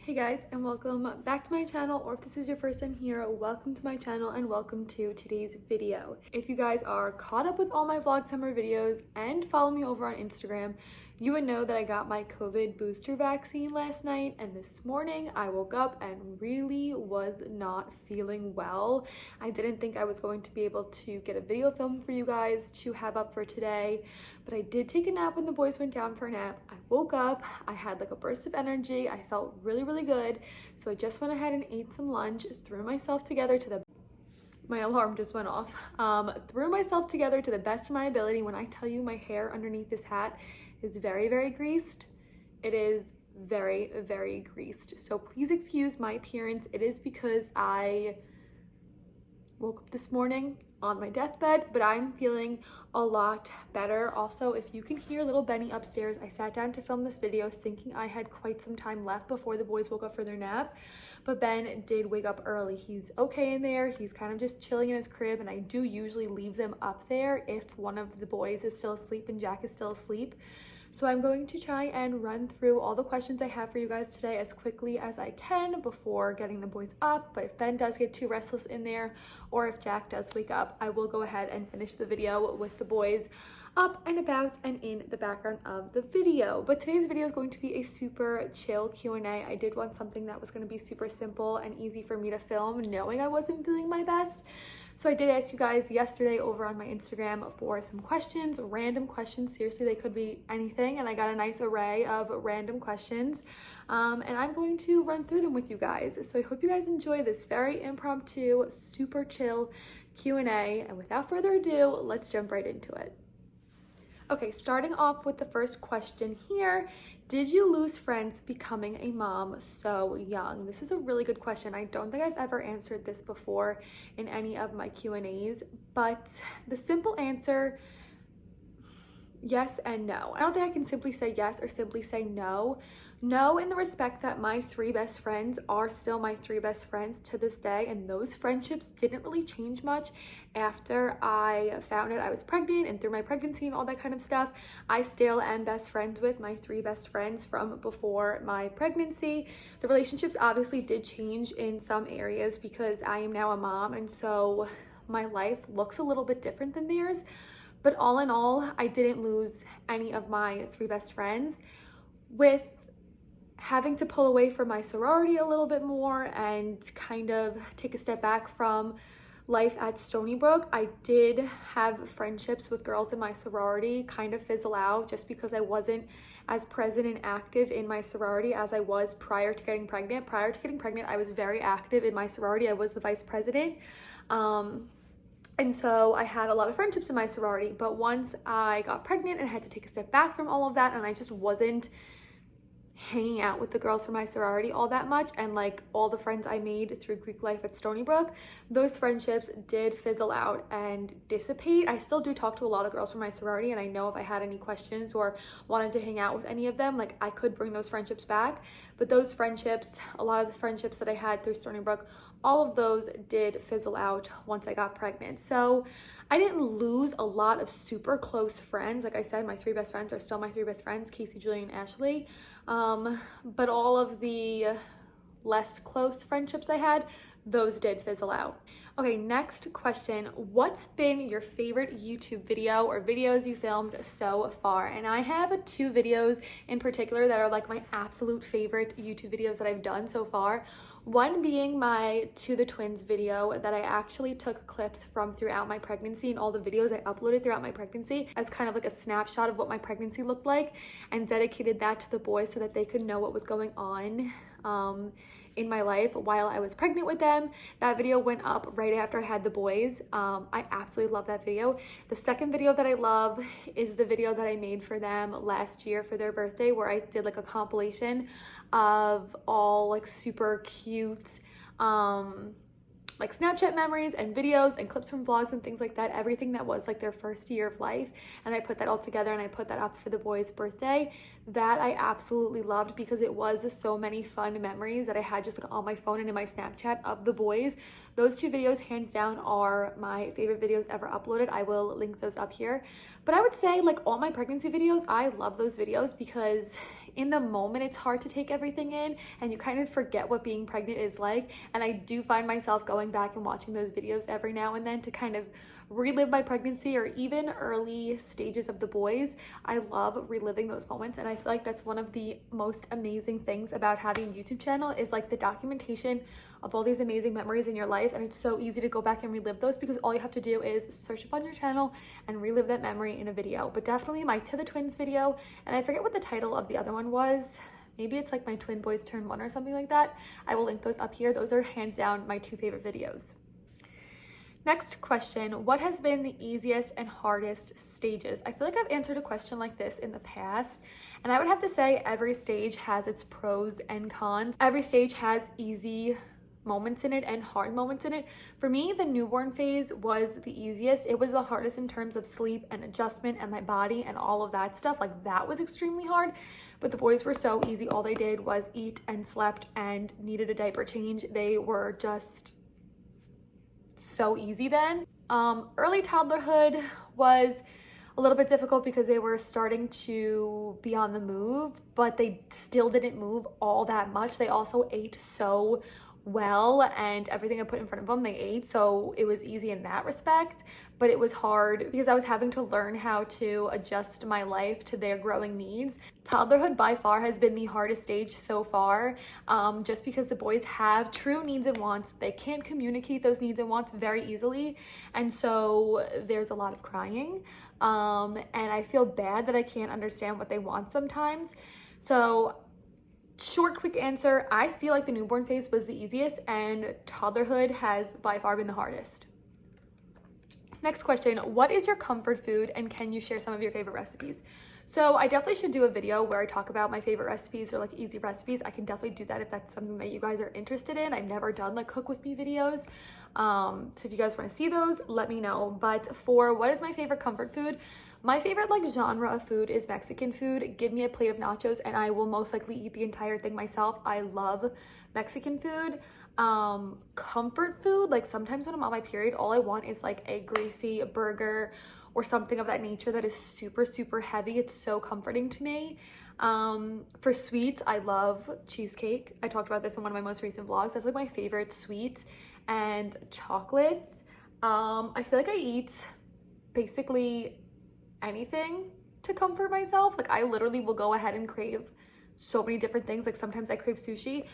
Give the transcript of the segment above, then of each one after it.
Hey guys, and welcome back to my channel, or if this is your first time here, welcome to my channel and welcome to today's video. If you guys are caught up with all my vlog summer videos and follow me over on Instagram, you would know that I got my COVID booster vaccine last night, and this morning I woke up and really was not feeling well. I didn't think I was going to be able to get a video film for you guys to have up for today, but I did take a nap when the boys went down for a nap. I woke up, I had like a burst of energy, I felt really good, so I just went ahead and ate some lunch, threw myself together to the my alarm just went off. Threw myself together to the best of my ability. When I tell you my hair underneath this hat is very greased, it is very greased. So please excuse my appearance. It is because I woke up this morning on my deathbed, but I'm feeling a lot better. Also, if you can hear little Benny upstairs, I sat down to film this video thinking I had quite some time left before the boys woke up for their nap, but Ben did wake up early. He's okay in there. He's kind of just chilling in his crib, and I do usually leave them up there if one of the boys is still asleep and Jack is still asleep. So I'm going to try and run through all the questions I have for you guys today as quickly as I can before getting the boys up. But if Ben does get too restless in there, or if Jack does wake up, I will go ahead and finish the video with the boys up and about and in the background of the video. But today's video is going to be a super chill Q&A. I did want something that was going to be super simple and easy for me to film, knowing I wasn't feeling my best. So I did ask you guys yesterday over on my Instagram for some questions, random questions. Seriously, they could be anything, and I got a nice array of random questions, and I'm going to run through them with you guys. So I hope you guys enjoy this very impromptu, super chill Q&A, and without further ado, let's jump right into it. Okay, starting off with the first question here. Did you lose friends becoming a mom so young? This is a really good question. I don't think I've ever answered this before in any of my Q&As, but the simple answer, yes and no. I don't think I can simply say yes or simply say no. No, in the respect that my three best friends are still my three best friends to this day, and those friendships didn't really change much after I found out I was pregnant and through my pregnancy and all that kind of stuff. I still am best friends with my three best friends from before my pregnancy. The relationships obviously did change in some areas because I am now a mom, and so my life looks a little bit different than theirs. But all in all, I didn't lose any of my three best friends. With having to pull away from my sorority a little bit more and kind of take a step back from life at Stony Brook, I did have friendships with girls in my sorority kind of fizzle out just because I wasn't as present and active in my sorority as I was prior to getting pregnant. Prior to getting pregnant, I was very active in my sorority. I was the vice president. And so I had a lot of friendships in my sorority, but once I got pregnant and had to take a step back from all of that, and I just wasn't hanging out with the girls from my sorority all that much, and like all the friends I made through Greek life at Stony Brook, those friendships did fizzle out and dissipate. I still do talk to a lot of girls from my sorority, and I know if I had any questions or wanted to hang out with any of them, like I could bring those friendships back. But those friendships, a lot of the friendships that I had through Stony Brook, all of those did fizzle out once I got pregnant. So I didn't lose a lot of super close friends. Like I said, my three best friends are still my three best friends, Casey, Julie, and Ashley. But all of the less close friendships I had, those did fizzle out. Okay, next question. What's been your favorite YouTube video or videos you filmed so far? And I have two videos in particular that are like my absolute favorite YouTube videos that I've done so far. One being my To the Twins video that I actually took clips from throughout my pregnancy and all the videos I uploaded throughout my pregnancy as kind of like a snapshot of what my pregnancy looked like, and dedicated that to the boys so that they could know what was going on in my life while I was pregnant with them. That video went up right after I had the boys. I absolutely love that video. The second video that I love is the video that I made for them last year for their birthday, where I did like a compilation of all like super cute like Snapchat memories and videos and clips from vlogs and things like that, everything that was like their first year of life. And I put that all together and I put that up for the boys' birthday. that I absolutely loved because it was so many fun memories that I had just like on my phone and in my Snapchat of the boys. Those two videos hands down are my favorite videos ever uploaded. I will link those up here. But I would say like all my pregnancy videos, I love those videos because in the moment it's hard to take everything in and you kind of forget what being pregnant is like. And I do find myself going back and watching those videos every now and then to kind of relive my pregnancy or even early stages of the boys. I love reliving those moments, and I feel like that's one of the most amazing things about having a YouTube channel is like the documentation of all these amazing memories in your life. And it's so easy to go back and relive those because all you have to do is search up on your channel and relive that memory in a video. But definitely my To The Twins video, and I forget what the title of the other one was. Maybe it's like my Twin Boys Turn 1 or something like that. I will link those up here. Those are hands down my two favorite videos. Next question, what has been the easiest and hardest stages? I feel like I've answered a question like this in the past, and I would have to say every stage has its pros and cons. Every stage has easy moments in it and hard moments in it. For me, the newborn phase was the easiest. It was the hardest in terms of sleep and adjustment and my body and all of that stuff. Like that was extremely hard, but the boys were so easy. All they did was eat and slept and needed a diaper change. They were just so easy then. Early toddlerhood was a little bit difficult because they were starting to be on the move, but they still didn't move all that much. They also ate so well, and everything I put in front of them they ate, so it was easy in that respect. But it was hard because I was having to learn how to adjust my life to their growing needs. Toddlerhood by far has been the hardest stage so far, just because the boys have true needs and wants. They can't communicate those needs and wants very easily, and so there's a lot of crying, and I feel bad that I can't understand what they want sometimes. So short, quick answer, I feel like the newborn phase was the easiest and toddlerhood has by far been the hardest. Next question, what is your comfort food and can you share some of your favorite recipes? So I definitely should do a video where I talk about my favorite recipes or like easy recipes. I can definitely do that if that's something that you guys are interested in. I've never done like cook with me videos. So if you guys want to see those, let me know. But for what is my favorite comfort food, my favorite like genre of food is Mexican food. Give me a plate of nachos and I will most likely eat the entire thing myself. I love Mexican food. Comfort food, like sometimes when I'm on my period, all I want is like a greasy burger or something of that nature that is super, super heavy. It's so comforting to me. For sweets, I love cheesecake. I talked about this in one of my most recent vlogs. That's like my favorite sweet. And chocolates. I feel like I eat basically anything to comfort myself. Like I literally will go ahead and crave so many different things. Like sometimes I crave sushi,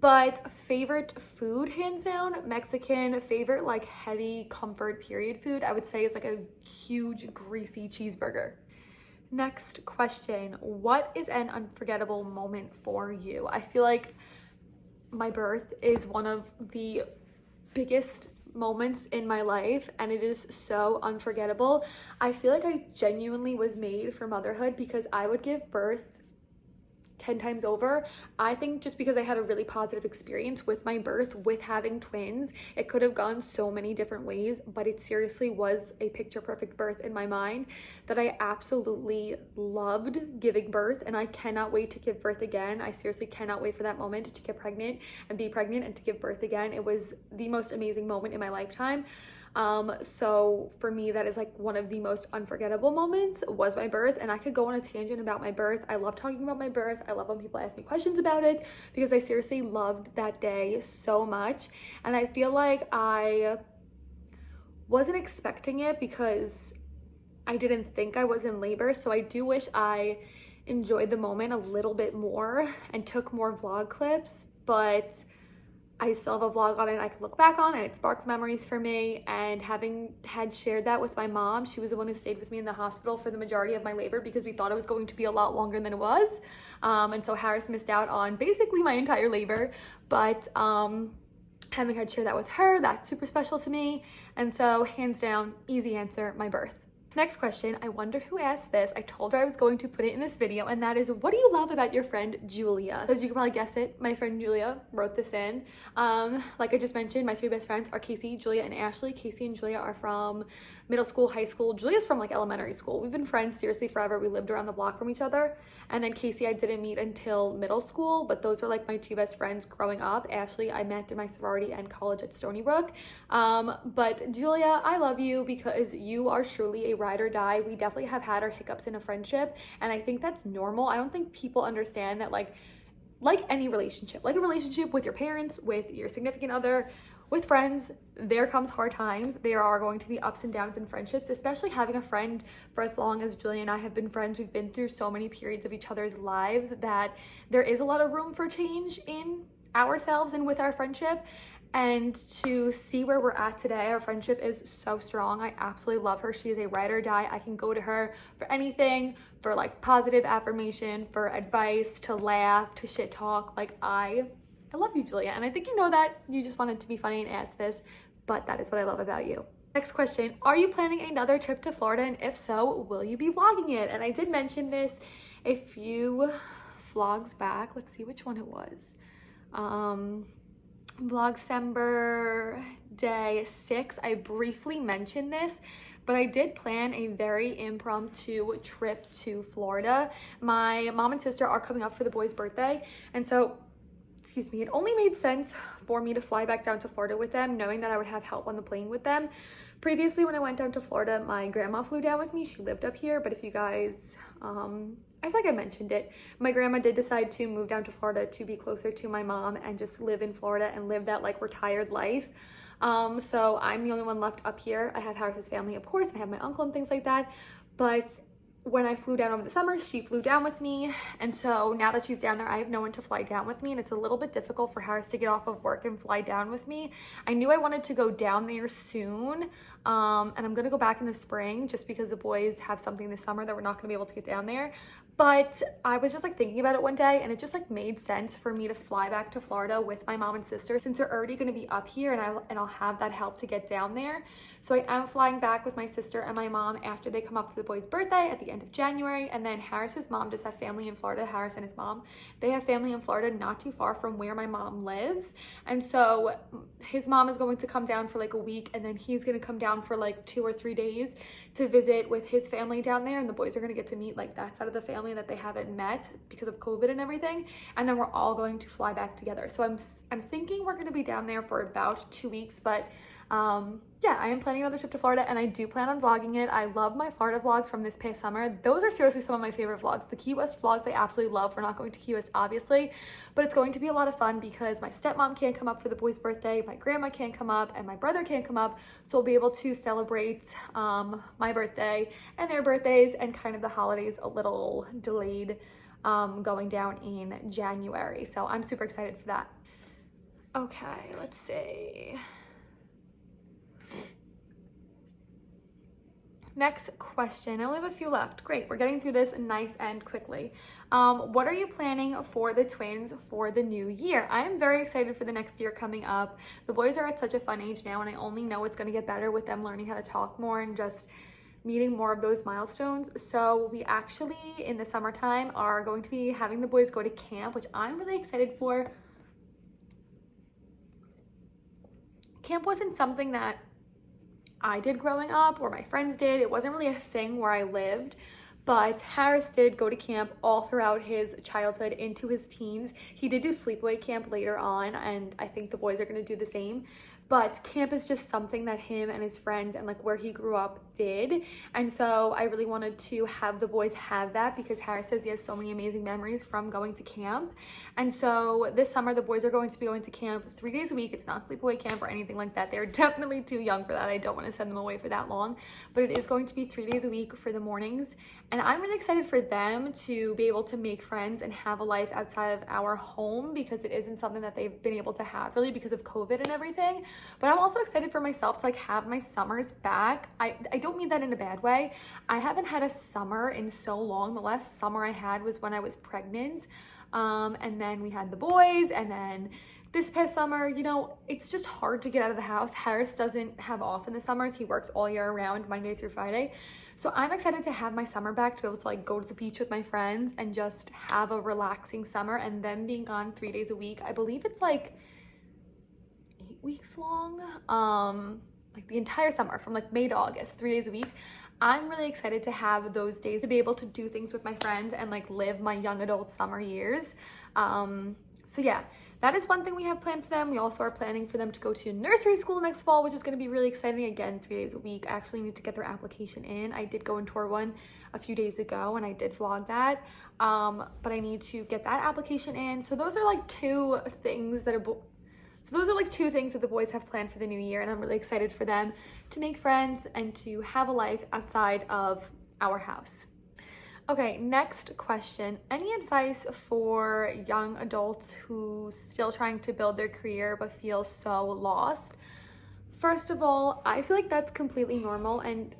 but favorite food hands down Mexican. Favorite like heavy comfort period food I would say is like a huge greasy cheeseburger. Next question, what is an unforgettable moment for you? I feel like my birth is one of the biggest moments in my life and it is so unforgettable. I feel like I genuinely was made for motherhood because I would give birth 10 times over. I think just because I had a really positive experience with my birth, with having twins, it could have gone so many different ways, but it seriously was a picture perfect birth in my mind that I absolutely loved giving birth, and I cannot wait to give birth again. I seriously cannot wait for that moment to get pregnant and be pregnant and to give birth again. It was the most amazing moment in my lifetime. So for me, that is like one of the most unforgettable moments was my birth, and I could go on a tangent about my birth. I love talking about my birth. I love when people ask me questions about it because I seriously loved that day so much. And I feel like I wasn't expecting it because I didn't think I was in labor. So I do wish I enjoyed the moment a little bit more and took more vlog clips, but I still have a vlog on it I can look back on, and it sparks memories for me. And having had shared that with my mom, she was the one who stayed with me in the hospital for the majority of my labor because we thought it was going to be a lot longer than it was. And so Harris missed out on basically my entire labor. But having had shared that with her, that's super special to me. And so hands down, easy answer, my birth. Next question, I wonder who asked this. I told her I was going to put it in this video, and that is, what do you love about your friend Julia? So as you can probably guess it, my friend Julia wrote this in. Like I just mentioned, my three best friends are Casey, Julia, and Ashley. Casey and Julia are from middle school, high school. Julia's from like elementary school. We've been friends seriously forever. We lived around the block from each other. And then Casey I didn't meet until middle school, but those are like my two best friends growing up. Ashley I met through my sorority and college at Stony Brook. But Julia, I love you because you are truly a ride or die. We definitely have had our hiccups in a friendship, and I think that's normal. I don't think people understand that like any relationship, like a relationship with your parents, with your significant other, with friends, there comes hard times. There are going to be ups and downs in friendships, especially having a friend for as long as Julia and I have been friends. We've been through so many periods of each other's lives that there is a lot of room for change in ourselves and with our friendship. And to see where we're at today, our friendship is so strong. I absolutely love her. She is a ride or die. I can go to her for anything, for like positive affirmation, for advice, to laugh, to shit talk. Like I love you, Julia. And I think you know that. You just wanted to be funny and ask this, but that is what I love about you. Next question, are you planning another trip to Florida? And if so, will you be vlogging it? And I did mention this a few vlogs back. Let's see which one it was. Vlogcember day 6, I briefly mentioned this, but I did plan a very impromptu trip to Florida. My mom and sister are coming up for the boy's birthday, and so, excuse me, it only made sense for me to fly back down to Florida with them, knowing that I would have help on the plane with them. Previously, when I went down to Florida, my grandma flew down with me. She lived up here, but if you guys, I think I mentioned it, my grandma did decide to move down to Florida to be closer to my mom and just live in Florida and live that like retired life. So I'm the only one left up here. I have Harris's family, of course, and I have my uncle and things like that. But when I flew down over the summer, she flew down with me. And so now that she's down there, I have no one to fly down with me. And it's a little bit difficult for Harris to get off of work and fly down with me. I knew I wanted to go down there soon. And I'm going to go back in the spring just because the boys have something this summer that we're not going to be able to get down there. But I was just like thinking about it one day, and it just like made sense for me to fly back to Florida with my mom and sister since they're already going to be up here, and I'll have that help to get down there. So I am flying back with my sister and my mom after they come up for the boy's birthday at the end of January. And then Harris's mom does have family in Florida. Harris and his mom, they have family in Florida not too far from where my mom lives. And so his mom is going to come down for like a week, and then he's going to come down for like 2 or 3 days to visit with his family down there, and the boys are going to get to meet like that side of the family that they haven't met because of COVID and everything. And then we're all going to fly back together. So I'm thinking we're going to be down there for about 2 weeks, but yeah, I am planning another trip to Florida, and I do plan on vlogging it. I love my Florida vlogs from this past summer. Those are seriously some of my favorite vlogs. The Key West vlogs I absolutely love. We're not going to Key West, obviously, but it's going to be a lot of fun because my stepmom can't come up for the boy's birthday, my grandma can't come up, and my brother can't come up. So we'll be able to celebrate my birthday and their birthdays and kind of the holidays a little delayed going down in January. So I'm super excited for that. Okay, let's see. Next question. I only have a few left. Great. We're getting through this nice and quickly. What are you planning for the twins for the new year? I am very excited for the next year coming up. The boys are at such a fun age now, and I only know it's going to get better with them learning how to talk more and just meeting more of those milestones. So we actually, in the summertime, are going to be having the boys go to camp, which I'm really excited for. Camp wasn't something that I did growing up or my friends did. It wasn't really a thing where I lived, but Harris did go to camp all throughout his childhood into his teens. He did do sleepaway camp later on, and I think the boys are going to do the same. But camp is just something that him and his friends and like where he grew up did. And so I really wanted to have the boys have that because Harris says he has so many amazing memories from going to camp. And so this summer, the boys are going to be going to camp 3 days a week. It's not sleepaway camp or anything like that. They're definitely too young for that. I don't want to send them away for that long, but it is going to be 3 days a week for the mornings. And I'm really excited for them to be able to make friends and have a life outside of our home because it isn't something that they've been able to have really because of COVID and everything. But I'm also excited for myself to like have my summers back. I don't mean that in a bad way. I haven't had a summer in so long. The last summer I had was when I was pregnant. And then we had the boys, and then this past summer, you know, it's just hard to get out of the house. Harris doesn't have off in the summers. He works all year round, Monday through Friday. So I'm excited to have my summer back, to be able to like go to the beach with my friends and just have a relaxing summer, and then being gone 3 days a week. I believe it's like 8 weeks long, like the entire summer from like May to August, 3 days a week. I'm really excited to have those days to be able to do things with my friends and like live my young adult summer years. So yeah, that is one thing we have planned for them. We also are planning for them to go to nursery school next fall, which is going to be really exciting. Again, 3 days a week. I actually need to get their application in. I did go and tour one a few days ago, and I did vlog that. But I need to get that application in. So those are like two things that the boys have planned for the new year, and I'm really excited for them to make friends and to have a life outside of our house. Okay, next question. Any advice for young adults who still trying to build their career but feel so lost? First of all, I feel like that's completely normal, and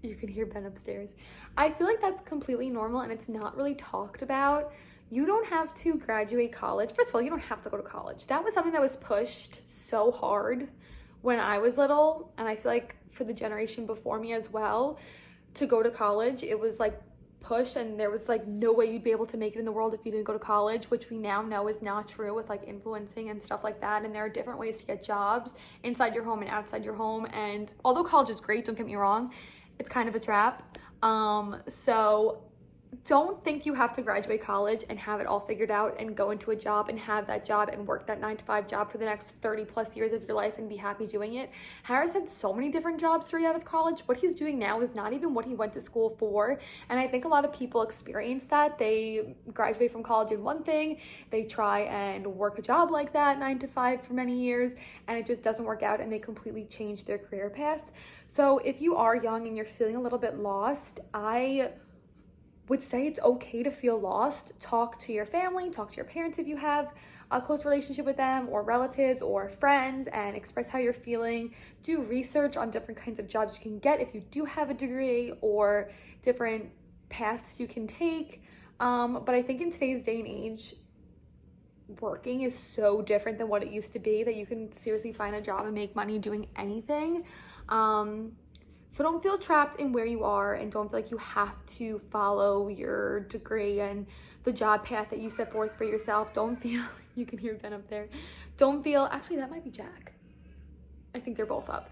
you can hear Ben upstairs. I feel like that's completely normal, and it's not really talked about. You don't have to graduate college. First of all, you don't have to go to college. That was something that was pushed so hard when I was little, and I feel like for the generation before me as well, to go to college, it was like pushed, and there was like no way you'd be able to make it in the world if you didn't go to college, which we now know is not true with like influencing and stuff like that. And there are different ways to get jobs inside your home and outside your home. And although college is great, don't get me wrong, it's kind of a trap. So don't think you have to graduate college and have it all figured out and go into a job and have that job and work that 9-to-5 job for the next 30 plus years of your life and be happy doing it. Harris had so many different jobs straight out of college. What he's doing now is not even what he went to school for. And I think a lot of people experience that. They graduate from college in one thing, they try and work a job like that 9-to-5 for many years, and it just doesn't work out, and they completely change their career paths. So if you are young and you're feeling a little bit lost, I would say it's okay to feel lost. Talk to your family, talk to your parents if you have a close relationship with them, or relatives or friends, and express how you're feeling. Do research on different kinds of jobs you can get if you do have a degree, or different paths you can take. But I think in today's day and age, working is so different than what it used to be, that you can seriously find a job and make money doing anything. So don't feel trapped in where you are, and don't feel like you have to follow your degree and the job path that you set forth for yourself. Don't feel, you can hear Ben up there. Don't feel, actually that might be Jack. I think they're both up.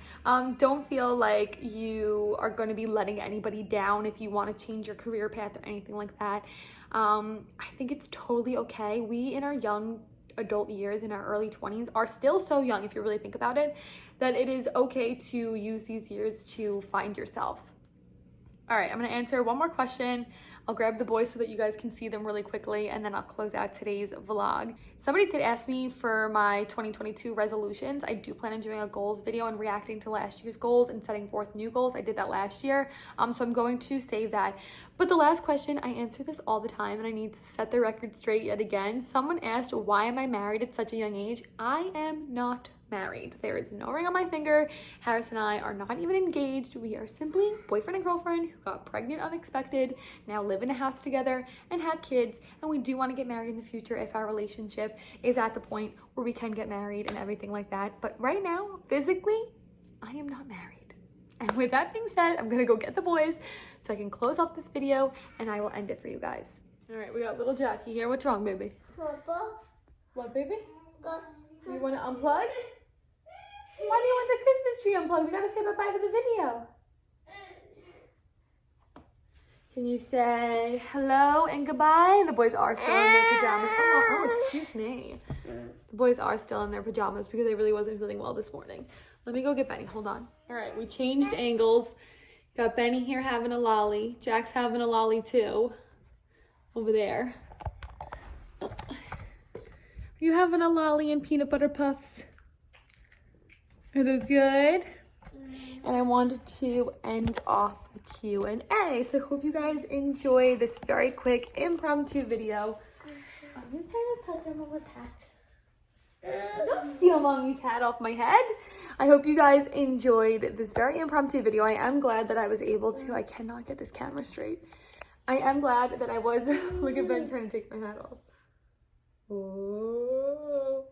Don't feel like you are going to be letting anybody down if you want to change your career path or anything like that. I think it's totally okay. We in our young adult years, in our early 20s, are still so young if you really think about it, that it is okay to use these years to find yourself. All right, I'm gonna answer one more question. I'll grab the boys so that you guys can see them really quickly, and then I'll close out today's vlog. Somebody did ask me for my 2022 resolutions. I do plan on doing a goals video and reacting to last year's goals and setting forth new goals. I did that last year, so I'm going to save that. But the last question, I answer this all the time, and I need to set the record straight yet again. Someone asked, why am I married at such a young age? I am not married. There is no ring on my finger. Harris and I are not even engaged. We are simply boyfriend and girlfriend who got pregnant unexpected, now live in a house together and have kids, and we do want to get married in the future if our relationship is at the point where we can get married and everything like that. But right now, physically, I am not married. And with that being said, I'm gonna go get the boys so I can close up this video, and I will end it for you guys. All right, we got little Jackie here. What's wrong, baby? Papa. What, baby? You want to unplug? Why do you want the Christmas tree unplugged? We gotta say bye-bye to the video. Can you say hello and goodbye? The boys are still in their pajamas. Oh, excuse me. The boys are still in their pajamas because I really wasn't feeling well this morning. Let me go get Benny. Hold on. All right, we changed angles. Got Benny here having a lolly. Jack's having a lolly too. Over there. Are you having a lolly and peanut butter puffs? Are those good? And I wanted to end off the Q&A. So I hope you guys enjoy this very quick impromptu video. I'm just trying to touch on Mama's hat. Don't steal Mommy's hat off my head. I hope you guys enjoyed this very impromptu video. I am glad that I was able to, I cannot get this camera straight. I am glad that I was, look at Ben trying to take my hat off. Oh.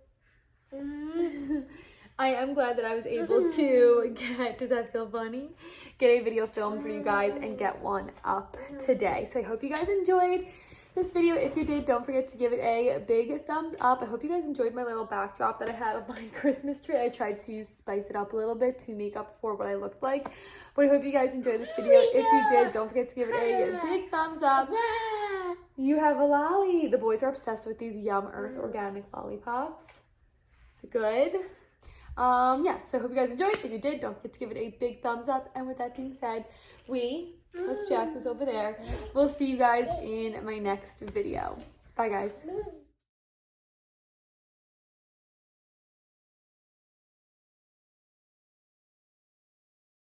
I am glad that I was able to does that feel funny? Get a video filmed for you guys and get one up today. So I hope you guys enjoyed this video. If you did, don't forget to give it a big thumbs up. I hope you guys enjoyed my little backdrop that I had of my Christmas tree. I tried to spice it up a little bit to make up for what I looked like. But I hope you guys enjoyed this video. If you did, don't forget to give it a big thumbs up. You have a lolly. The boys are obsessed with these Yum Earth organic lollipops. Is it good? Yeah, so I hope you guys enjoyed. If you did, don't forget to give it a big thumbs up. And with that being said, let's check who's over there. We'll see you guys in my next video. Bye, guys.